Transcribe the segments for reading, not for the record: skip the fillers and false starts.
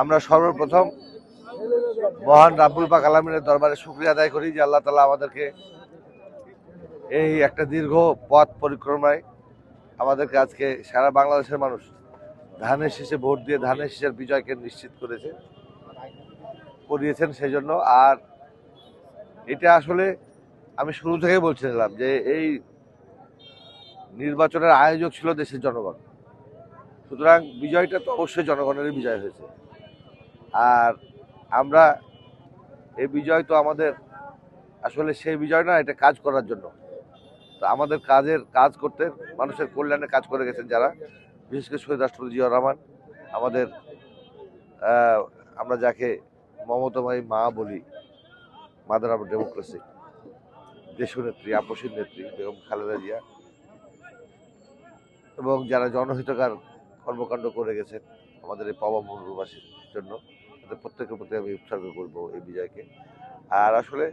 আমরা সর্বপ্রথম মহান রাব্বুল পাক আলামিনের দরবারে শুকরিয়া আদায় করি যে আল্লাহ তাআলা আমাদেরকে এই একটা দীর্ঘ পথ পরিক্রমায় আমাদেরকে আজকে সারা বাংলাদেশের মানুষ ধানের শীষে ভোট দিয়ে ধানের শীষের বিজয়কে নিশ্চিত করিয়েছেন সেই জন্য। আর এটা আসলে আমি শুরু থেকেই বলছিলাম যে এই নির্বাচনের আয়োজক ছিল দেশের জনগণ, সুতরাং বিজয়টা তো অবশ্যই জনগণেরই বিজয় হয়েছে। আর আমরা এই বিজয় তো আমাদের আসলে সেই বিজয় না, এটা কাজ করার জন্য। তো আমাদের কাজ করতে মানুষের কল্যাণে কাজ করে গেছেন যারা, বিশেষ করে শহীদ রাষ্ট্রপতি জিয়াউর রহমান, আমাদের আমরা যাকে মমতাময়ী মা বলি, মাদার অফ ডেমোক্রেসি, দেশনেত্রী, আপসীর নেত্রী বেগম খালেদা জিয়া, এবং যারা জনহিতকার কর্মকাণ্ড করে গেছেন আমাদের এই পাওয়া মরুবাসীর জন্য, তাদের প্রত্যেকের প্রতি আমি উৎসর্গ করবো এই বিজয়কে। আর আসলে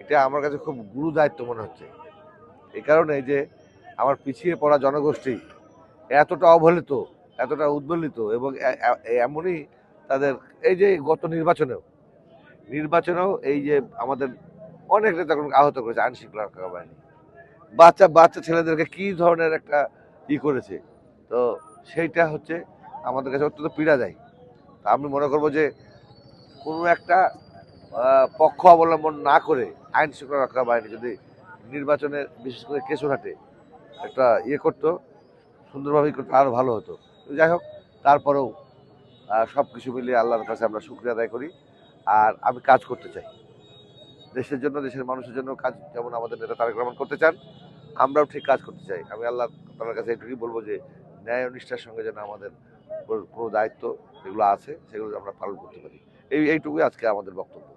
এটা আমার কাছে খুব গুরু দায়িত্ব মনে হচ্ছে, এই কারণে যে আমার পিছিয়ে পড়া জনগোষ্ঠী এতটা অবহেলিত, এতটা উদ্বেলিত, এবং এমনই তাদের এই যে গত নির্বাচনেও এই যে আমাদের অনেক নেতা আহত করেছে আইন শৃঙ্খলা রক্ষা বাহিনী, বাচ্চা ছেলেদেরকে কি ধরনের একটা করেছে। তো সেইটা হচ্ছে আমাদের কাছে অত্যন্ত পীড়া দেয়। আমি মনে করবো যে কোনো একটা পক্ষ অবলম্বন না করে আইন শৃঙ্খলা রক্ষা বাহিনী যদি নির্বাচনের বিশেষ করে কেশরহাটে একটা করতো, সুন্দরভাবে করতে আরও ভালো হতো। যাই হোক, তারপরেও সব কিছু মিলিয়ে আল্লাহর কাছে আমরা শুকরিয়া আদায় করি। আর আমি কাজ করতে চাই দেশের জন্য, দেশের মানুষের জন্য কাজ, যেমন আমাদের নেতা তারেক রহমান করতে চান, আমরাও ঠিক কাজ করতে চাই। আমি আল্লাহ তাআলার কাছে এটুকুই বলবো যে ন্যায় ও নিষ্ঠার সঙ্গে যেন আমাদের কোনো দায়িত্ব যেগুলো আছে সেগুলো আমরা পালন করতে পারি। এইটুকুই আজকে আমাদের বক্তব্য।